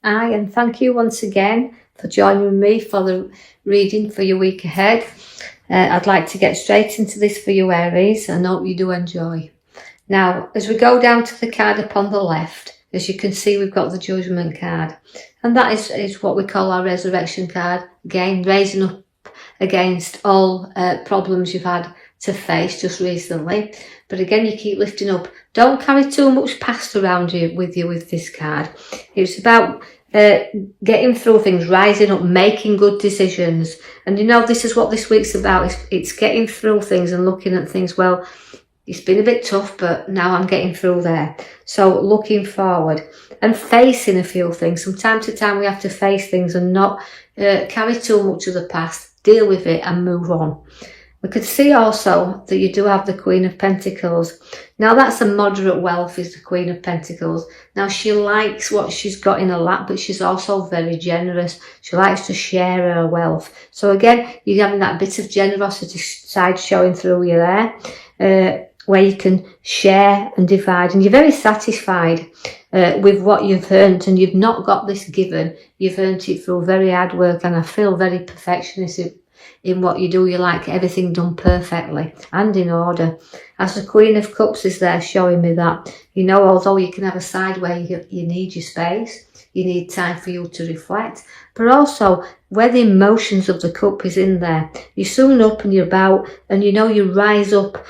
Aye, and thank you once again for joining me for the reading for your week ahead. I'd like to get straight into this for you, Aries, and hope you do enjoy. Now, as we go down to the card upon the left, as you can see, we've got the Judgment card. And that is what we call our Resurrection card. Again, raising up against all problems you've had to face just recently. But again, you keep lifting up. Don't carry too much past around you with this card. It's about getting through things, rising up, making good decisions. And you know, this is what this week's about. It's getting through things and looking at things. Well, it's been a bit tough, but now I'm getting through there. So looking forward and facing a few things. From time to time, we have to face things and not carry too much of the past, deal with it and move on. We could see also that you do have the Queen of Pentacles. Now that's a moderate wealth, is the Queen of Pentacles. Now she likes what she's got in her lap, but she's also very generous. She likes to share her wealth. So again, you're having that bit of generosity side showing through you there, where you can share and divide. And you're very satisfied with what you've earned, and you've not got this given. You've earned it through very hard work, and I feel very perfectionist in what you do. You like everything done perfectly and in order. As the Queen of Cups is there showing me that, you know, although you can have a side where you need your space, you need time for you to reflect, but also where the emotions of the cup is in there, you're soon up and you're about, and you know, you rise up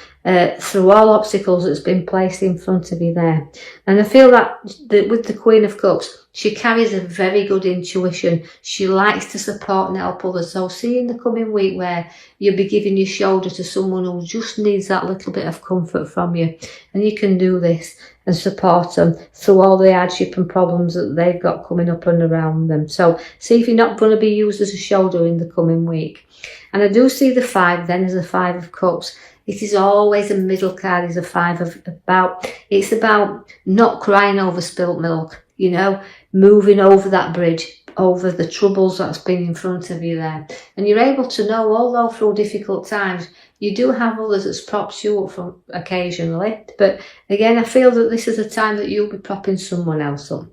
through all obstacles that's been placed in front of you there. And I feel that with the Queen of Cups, she carries a very good intuition. She likes to support and help others. So see in the coming week where you'll be giving your shoulder to someone who just needs that little bit of comfort from you. And you can do this and support them through all the hardship and problems that they've got coming up and around them. So see if you're not going to be used as a shoulder in the coming week. And I do see the 5 then as the 5 of Cups. It is always a middle card, is a 5 of it's about not crying over spilt milk, you know, moving over that bridge, over the troubles that's been in front of you there. And you're able to know, although through difficult times, you do have others that's propped you up from occasionally. But again, I feel that this is a time that you'll be propping someone else up.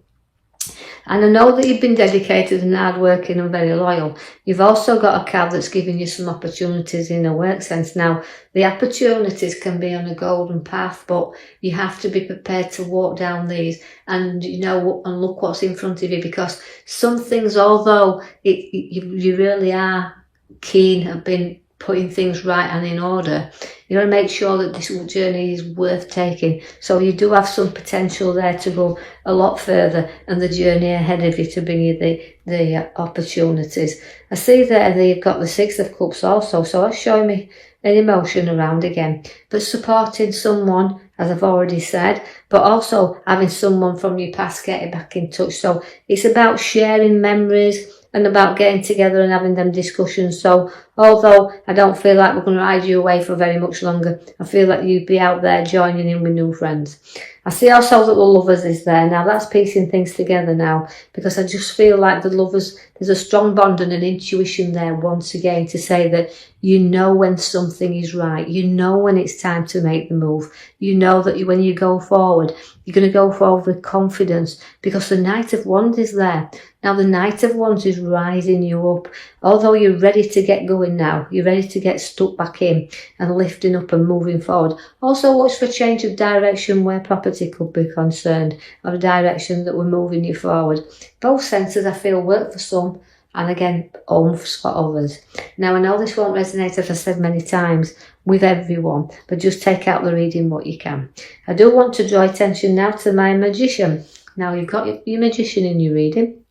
And I know that you've been dedicated and hardworking and very loyal. You've also got a card that's giving you some opportunities in a work sense. Now, the opportunities can be on a golden path, but you have to be prepared to walk down these and, you know, and look what's in front of you, because some things, although you really are keen, have been putting things right and in order, you got to make sure that this journey is worth taking. So you do have some potential there to go a lot further, and the journey ahead of you to bring you the opportunities. I see there that you've got the 6 of Cups also, so that's showing me an emotion around again, but supporting someone, as I've already said, but also having someone from your past getting back in touch. So it's about sharing memories and about getting together and having them discussions. So although I don't feel like we're going to ride you away for very much longer, I feel like you'd be out there joining in with new friends. I see also that the Lovers is there. Now that's piecing things together now, because I just feel like the Lovers, there's a strong bond and an intuition there once again to say that you know when something is right. You know when it's time to make the move. You know that when you go forward, you're going to go forward with confidence, because the Knight of Wands is there. Now the Knight of Wands is rising you up. Although you're ready to get going now, you're ready to get stuck back in and lifting up and moving forward. Also watch for change of direction where property could be concerned, or a direction that we're moving you forward. Both senses I feel work for some, and again, oomph for others. Now I know this won't resonate, as I said many times, with everyone, but just take out the reading what you can. I do want to draw attention now to my Magician. Now you've got your Magician in your reading.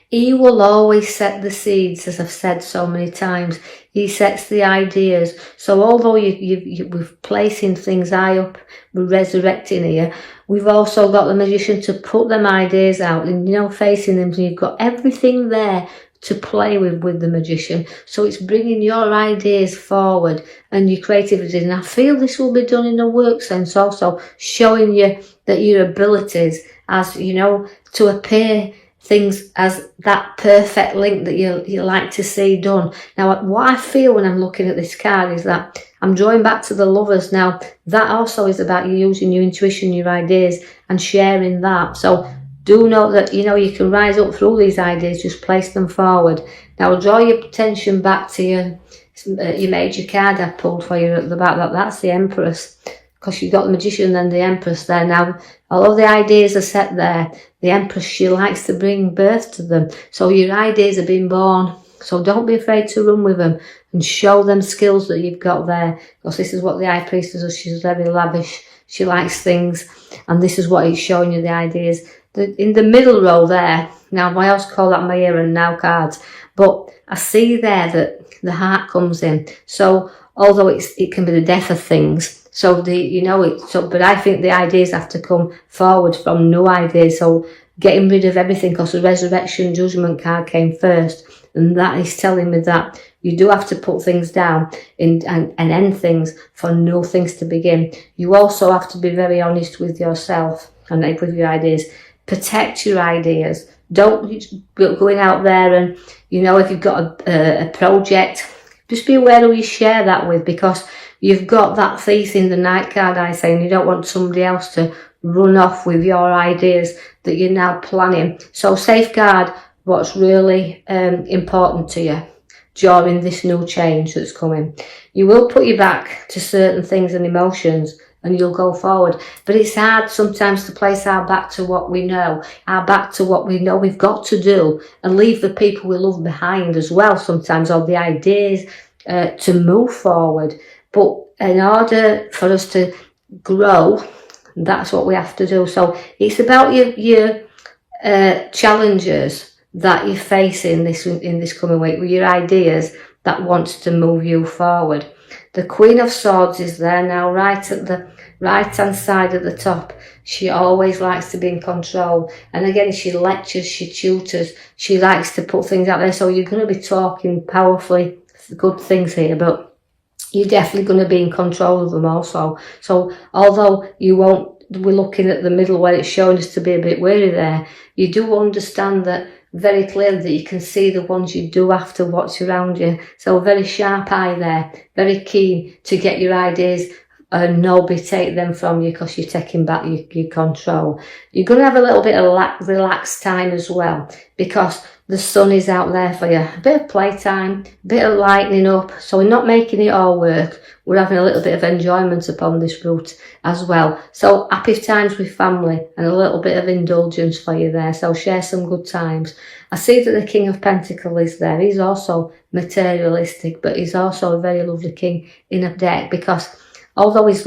He will always set the seeds, as I've said so many times. He sets the ideas. So although we're placing things high up, we're resurrecting here, we've also got the Magician to put them ideas out and, you know, facing them. So you've got everything there to play with the Magician. So it's bringing your ideas forward and your creativity. And I feel this will be done in a work sense also, showing you that your abilities, as, you know, to appear things as that perfect link that you like to see done. Now, what I feel when I'm looking at this card is that I'm drawing back to the Lovers. Now, that also is about you using your intuition, your ideas, and sharing that. So do know that, you know, you can rise up through these ideas, just place them forward. Now draw your attention back to your major card I pulled for you at the back. That's the Empress, because you've got the Magician and the Empress there. Now, although the ideas are set there, the Empress, she likes to bring birth to them. So your ideas are being born. So don't be afraid to run with them and show them skills that you've got there, because this is what the High Priestess does. She's very lavish. She likes things, and this is what it's showing you, the ideas. In the middle row there, now I also call that my here and now cards, but I see there that the heart comes in. So although it can be the death of things, so but I think the ideas have to come forward from new ideas. So getting rid of everything, because the Resurrection Judgment card came first, and that is telling me that you do have to put things down and end things for new things to begin. You also have to be very honest with yourself and with your ideas. Protect your ideas. Don't going out there and, you know, if you've got a project, just be aware who you share that with, because you've got that thief in the night card, I say, and you don't want somebody else to run off with your ideas that you're now planning. So safeguard what's really important to you during this new change that's coming. You will put you back to certain things and emotions, and you'll go forward. But it's hard sometimes to place our back to what we know, our back to what we know we've got to do, and leave the people we love behind as well sometimes, or the ideas to move forward. But in order for us to grow, that's what we have to do. So it's about your challenges that you face in this coming week, with your ideas that wants to move you forward. The Queen of Swords is there now, right at the right hand side at the top. She always likes to be in control, and again, she lectures, she tutors, she likes to put things out there. So you're going to be talking powerfully good things here, but you're definitely going to be in control of them also. So although we're looking at the middle where it's showing us to be a bit weary there, you do understand that very clearly, that you can see the ones you do have to watch around you. So a very sharp eye there, very keen to get your ideas and nobody take them from you, because you're taking back your control. You're going to have a little bit of relaxed time as well, because the sun is out there for you. A bit of playtime, a bit of lightening up. So we're not making it all work. We're having a little bit of enjoyment upon this route as well. So happy times with family and a little bit of indulgence for you there. So share some good times. I see that the King of Pentacles is there. He's also materialistic, but he's also a very lovely king in a deck, because although he's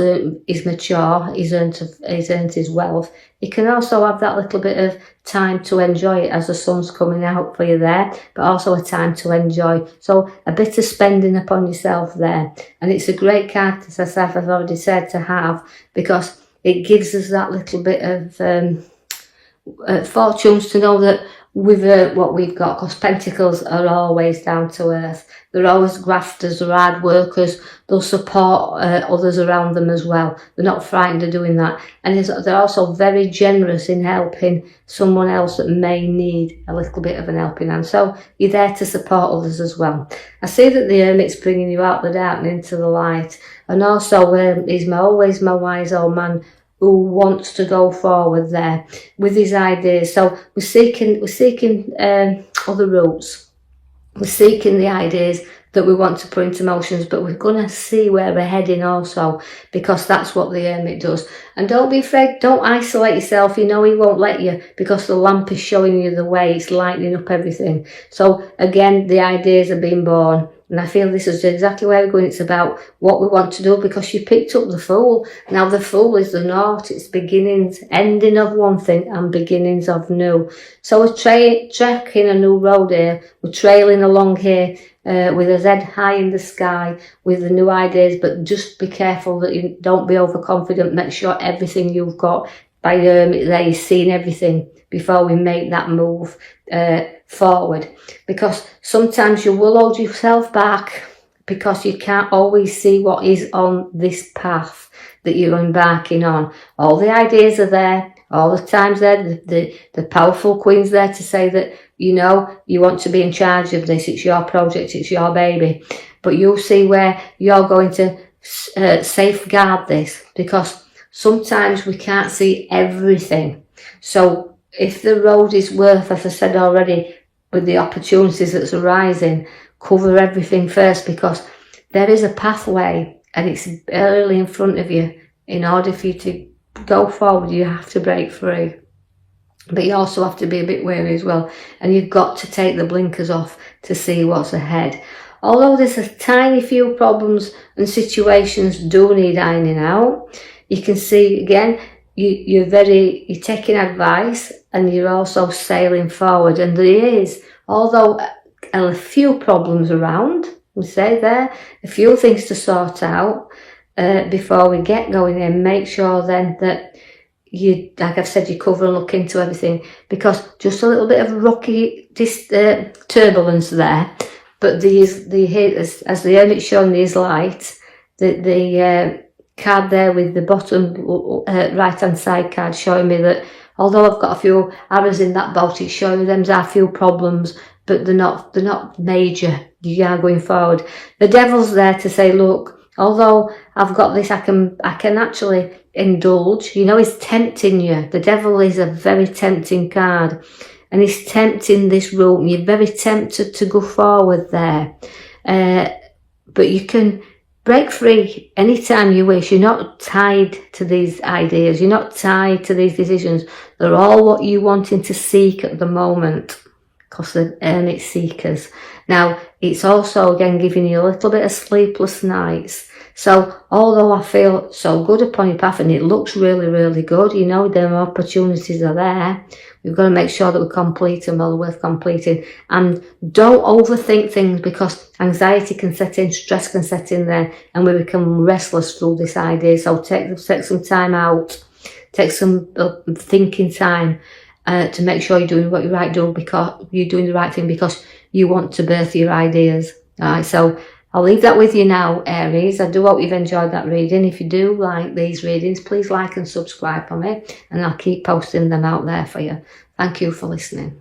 mature, he's earned his wealth, he can also have that little bit of time to enjoy it as the sun's coming out for you there, but also a time to enjoy. So a bit of spending upon yourself there. And it's a great card, as I've already said, to have, because it gives us that little bit of fortunes to know that with what we've got, because Pentacles are always down to earth. They're always grafters, they're hard workers, they'll support others around them as well. They're not frightened of doing that. And they're also very generous in helping someone else that may need a little bit of an helping hand. So you're there to support others as well. I see that the Hermit's bringing you out the dark and into the light. And also he's always my wise old man, who wants to go forward there with his ideas. So we're seeking other routes. We're seeking the ideas that we want to put into motions, but we're going to see where we're heading also, because that's what the Hermit does. And don't be afraid, don't isolate yourself. You know he won't let you, because the lamp is showing you the way, it's lighting up everything. So again, the ideas are being born. And I feel this is exactly where we're going. It's about what we want to do, because you picked up the Fool. Now the Fool is the North. It's beginnings, ending of one thing and beginnings of new. So we're tracking a new road here. We're trailing along here with his head high in the sky with the new ideas. But just be careful that you don't be overconfident. Make sure everything you've got by there, you're seeing everything before we make that move forward, because sometimes you will hold yourself back because you can't always see what is on this path that you're embarking on. All the ideas are there, all the times there, the powerful Queen's there to say that, you know, you want to be in charge of this, it's your project, it's your baby, but you'll see where you're going to safeguard this, because sometimes we can't see everything. So if the road is worth, as I said already, with the opportunities that's arising, cover everything first, because there is a pathway and it's early in front of you. In order for you to go forward, you have to break free. But you also have to be a bit wary as well, and you've got to take the blinkers off to see what's ahead. Although there's a tiny few problems and situations do need ironing out, you can see again, you're taking advice and you're also sailing forward. And there is, although a few problems around, we say there, a few things to sort out before we get going in. Make sure then that you, like I've said, you cover and look into everything, because just a little bit of rocky turbulence there. But as the hermit's showing these lights, the card there with the bottom right hand side card showing me that although I've got a few arrows in that boat, it's showing me there's a few problems, but they're not major. You are going forward. The devil's there to say, look, although I've got this, I can actually indulge. You know, he's tempting you. The devil is a very tempting card, and he's tempting this route, and you're very tempted to go forward there. But you can break free anytime you wish. You're not tied to these ideas. You're not tied to these decisions. They're all what you're wanting to seek at the moment, because they're hermit seekers. Now, it's also, again, giving you a little bit of sleepless nights. So, although I feel so good upon your path and it looks really, really good, you know, the opportunities are there, we've got to make sure that we complete them, well worth completing. And don't overthink things, because anxiety can set in, stress can set in there, and we become restless through this idea. So take some time out, take some thinking time to make sure you're doing what you're right do, because you're doing the right thing, because you want to birth your ideas. All right, so I'll leave that with you now, Aries. I do hope you've enjoyed that reading. If you do like these readings, please like and subscribe for me, and I'll keep posting them out there for you. Thank you for listening.